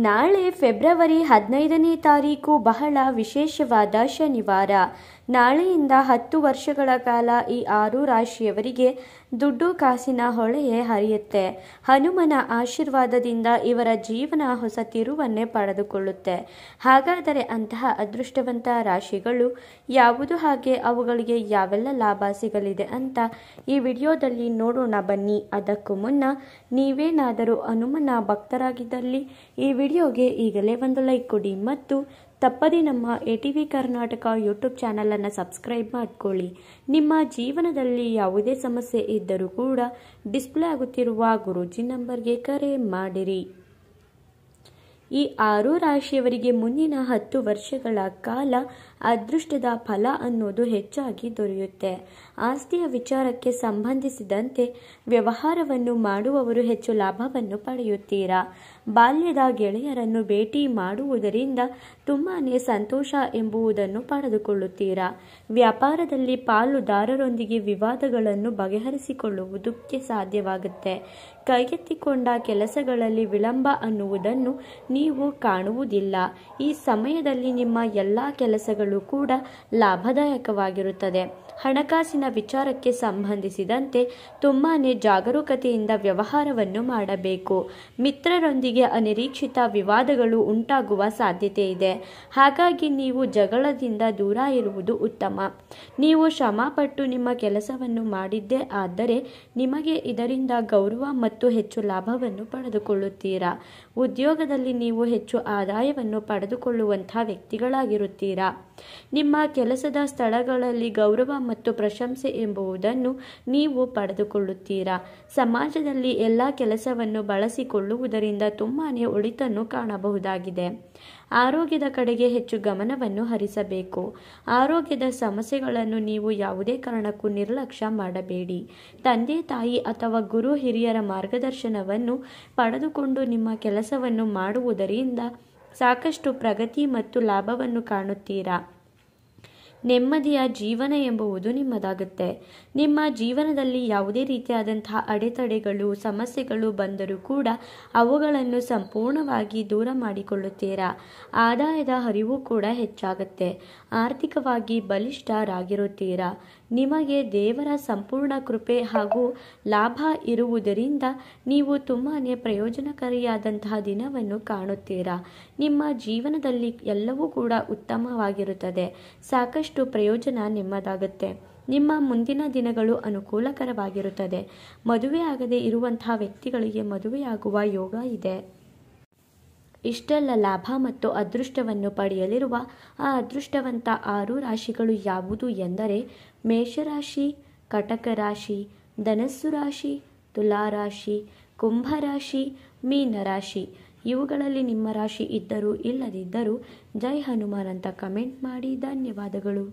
ನಾಳೆ ಫೆಬ್ರವರಿ 15ನೇ ತಾರೀಕು ಬಹಳ ವಿಶೇಷವಾದ ಶನಿವಾರ. ನಾಳೆಯಿಂದ 10 ವರ್ಷಗಳ ಕಾಲ ಈ 6 ರಾಶಿಯವರಿಗೆ ದುಡ್ಡು ಕಾಸಿನ ಹೊಳೆಯೇ ಹರಿಯುತ್ತೆ. ಹನುಮನ ಆಶೀರ್ವಾದದಿಂದ ಇವರ ಜೀವನ ಹೊಸ ತಿರುವನ್ನೇ ಪಡೆದುಕೊಳ್ಳುತ್ತೆ. ಹಾಗಾದರೆ ಅಂತಹ ಅದೃಷ್ಟವಂತ ರಾಶಿಗಳು ಯಾವುದು, ಹಾಗೆ ಅವುಗಳಿಗೆ ಯಾವೆಲ್ಲ ಲಾಭ ಸಿಗಲಿದೆ ಅಂತ ಈ ವಿಡಿಯೋದಲ್ಲಿ ನೋಡೋಣ ಬನ್ನಿ. ಅದಕ್ಕೂ ಮುನ್ನ ನೀವೇನಾದರೂ ಹನುಮನ ಭಕ್ತರಾಗಿದ್ದಲ್ಲಿ ಈ ವಿಡಿಯೋಗೆ ಈಗಲೇ ಒಂದು ಲೈಕ್ ಕೊಡಿ ಮತ್ತು ತಪ್ಪದೇ ನಮ್ಮ ATV ಕರ್ನಾಟಕ ಯೂಟ್ಯೂಬ್ ಚಾನಲನ್ನು ಸಬ್ಸ್ಕ್ರೈಬ್ ಮಾಡಿಕೊಳ್ಳಿ. ನಿಮ್ಮ ಜೀವನದಲ್ಲಿ ಯಾವುದೇ ಸಮಸ್ಯೆ ಇದ್ದರೂ ಕೂಡ ಡಿಸ್ಪ್ಲೇ ಆಗುತ್ತಿರುವ ಗುರೂಜಿ ನಂಬರ್ಗೆ ಕರೆ ಮಾಡಿರಿ. ಈ 6 ರಾಶಿಯವರಿಗೆ ಮುಂದಿನ 10 ವರ್ಷಗಳ ಕಾಲ ಅದೃಷ್ಟದ ಫಲ ಅನ್ನೋದು ಹೆಚ್ಚಾಗಿ ದೊರೆಯುತ್ತೆ. ಆಸ್ತಿಯ ವಿಚಾರಕ್ಕೆ ಸಂಬಂಧಿಸಿದಂತೆ ವ್ಯವಹಾರವನ್ನು ಮಾಡುವವರು ಹೆಚ್ಚು ಲಾಭವನ್ನು ಪಡೆಯುತ್ತೀರಾ. ಬಾಲ್ಯದ ಗೆಳೆಯರನ್ನು ಭೇಟಿ ಮಾಡುವುದರಿಂದ ತುಂಬಾನೇ ಸಂತೋಷ ಎಂಬುದನ್ನು ಪಡೆದುಕೊಳ್ಳುತ್ತೀರಾ. ವ್ಯಾಪಾರದಲ್ಲಿ ಪಾಲುದಾರರೊಂದಿಗೆ ವಿವಾದಗಳನ್ನು ಬಗೆಹರಿಸಿಕೊಳ್ಳುವುದಕ್ಕೆ ಸಾಧ್ಯವಾಗುತ್ತೆ. ಕೈಗೆತ್ತಿಕೊಂಡ ಕೆಲಸಗಳಲ್ಲಿ ವಿಳಂಬ ಅನ್ನುವುದನ್ನು ನೀವು ಕಾಣುವುದಿಲ್ಲ. ಈ ಸಮಯದಲ್ಲಿ ನಿಮ್ಮ ಎಲ್ಲ ಕೆಲಸಗಳು ಕೂಡ ಲಾಭದಾಯಕವಾಗಿರುತ್ತದೆ. ಹಣಕಾಸಿನ ವಿಚಾರಕ್ಕೆ ಸಂಬಂಧಿಸಿದಂತೆ ತುಂಬಾನೇ ಜಾಗರೂಕತೆಯಿಂದ ವ್ಯವಹಾರವನ್ನು ಮಾಡಬೇಕು. ಮಿತ್ರರೊಂದಿಗೆ ಅನಿರೀಕ್ಷಿತ ವಿವಾದಗಳು ಉಂಟಾಗುವ ಸಾಧ್ಯತೆ ಇದೆ. ಹಾಗಾಗಿ ನೀವು ಜಗಳದಿಂದ ದೂರ ಇರುವುದು ಉತ್ತಮ. ನೀವು ಶ್ರಮಪಟ್ಟು ನಿಮ್ಮ ಕೆಲಸವನ್ನು ಮಾಡಿದ್ದೇ ಆದರೆ ನಿಮಗೆ ಇದರಿಂದ ಗೌರವ ಮತ್ತು ಹೆಚ್ಚು ಲಾಭವನ್ನು ಪಡೆದುಕೊಳ್ಳುತ್ತೀರಾ. ಉದ್ಯೋಗದಲ್ಲಿ ನೀವು ಹೆಚ್ಚು ಆದಾಯವನ್ನು ಪಡೆದುಕೊಳ್ಳುವಂತಹ ವ್ಯಕ್ತಿಗಳಾಗಿರುತ್ತೀರಾ. ನಿಮ್ಮ ಕೆಲಸದ ಸ್ಥಳಗಳಲ್ಲಿ ಗೌರವ ಮತ್ತು ಪ್ರಶಂಸೆ ಎಂಬುದನ್ನು ನೀವು ಪಡೆದುಕೊಳ್ಳುತ್ತೀರಾ. ಸಮಾಜದಲ್ಲಿ ಎಲ್ಲ ಕೆಲಸವನ್ನು ಬಳಸಿಕೊಳ್ಳುವುದರಿಂದ ತುಂಬಾನೇ ಒಳಿತನ್ನು ಕಾಣಬಹುದಾಗಿದೆ. ಆರೋಗ್ಯದ ಕಡೆಗೆ ಹೆಚ್ಚು ಗಮನವನ್ನು ಹರಿಸಬೇಕು. ಆರೋಗ್ಯದ ಸಮಸ್ಯೆಗಳನ್ನು ನೀವು ಯಾವುದೇ ಕಾರಣಕ್ಕೂ ನಿರ್ಲಕ್ಷ್ಯ ಮಾಡಬೇಡಿ. ತಂದೆ ತಾಯಿ ಅಥವಾ ಗುರು ಹಿರಿಯರ ಮಾರ್ಗದರ್ಶನವನ್ನು ಪಡೆದುಕೊಂಡು ನಿಮ್ಮ ಕೆಲಸವನ್ನು ಮಾಡುವುದರಿಂದ ಸಾಕಷ್ಟು ಪ್ರಗತಿ ಮತ್ತು ಲಾಭವನ್ನು ಕಾಣುತ್ತೀರಾ. ನೆಮ್ಮದಿಯ ಜೀವನ ಎಂಬುದು ನಿಮ್ಮದಾಗುತ್ತೆ. ನಿಮ್ಮ ಜೀವನದಲ್ಲಿ ಯಾವುದೇ ರೀತಿಯಾದಂತಹ ಅಡೆತಡೆಗಳು ಸಮಸ್ಯೆಗಳು ಬಂದರೂ ಕೂಡ ಅವುಗಳನ್ನು ಸಂಪೂರ್ಣವಾಗಿ ದೂರ ಮಾಡಿಕೊಳ್ಳುತ್ತೀರಾ. ಆದಾಯದ ಹರಿವು ಕೂಡ ಹೆಚ್ಚಾಗುತ್ತೆ. ಆರ್ಥಿಕವಾಗಿ ಬಲಿಷ್ಠರಾಗಿರುತ್ತೀರಾ. ನಿಮಗೆ ದೇವರ ಸಂಪೂರ್ಣ ಕೃಪೆ ಹಾಗೂ ಲಾಭ ಇರುವುದರಿಂದ ನೀವು ತುಂಬಾನೇ ಪ್ರಯೋಜನಕಾರಿಯಾದಂತಹ ದಿನವನ್ನು ಕಾಣುತ್ತೀರಾ. ನಿಮ್ಮ ಜೀವನದಲ್ಲಿ ಎಲ್ಲವೂ ಕೂಡ ಉತ್ತಮವಾಗಿರುತ್ತದೆ. ಸಾಕಷ್ಟು ಪ್ರಯೋಜನ ನಿಮ್ಮದಾಗುತ್ತೆ. ನಿಮ್ಮ ಮುಂದಿನ ದಿನಗಳು ಅನುಕೂಲಕರವಾಗಿರುತ್ತದೆ. ಮದುವೆ ಆಗದೆ ಇರುವಂತಹ ವ್ಯಕ್ತಿಗಳಿಗೆ ಮದುವೆಯಾಗುವ ಯೋಗ ಇದೆ. ಇಷ್ಟೆಲ್ಲ ಲಾಭ ಮತ್ತು ಅದೃಷ್ಟವನ್ನು ಪಡೆಯಲಿರುವ ಆ ಅದೃಷ್ಟವಂತ 6 ರಾಶಿಗಳು ಯಾವುದು ಎಂದರೆ ಮೇಷರಾಶಿ, ಕಟಕ ರಾಶಿ, ಧನಸ್ಸು ರಾಶಿ, ತುಲಾರಾಶಿ, ಕುಂಭರಾಶಿ, ಮೀನರಾಶಿ. ಇವುಗಳಲ್ಲಿ ನಿಮ್ಮ ರಾಶಿ ಇದ್ದರೂ ಇಲ್ಲದಿದ್ದರೂ ಜೈ ಹನುಮಾನ್ ಅಂತ ಕಮೆಂಟ್ ಮಾಡಿ. ಧನ್ಯವಾದಗಳು.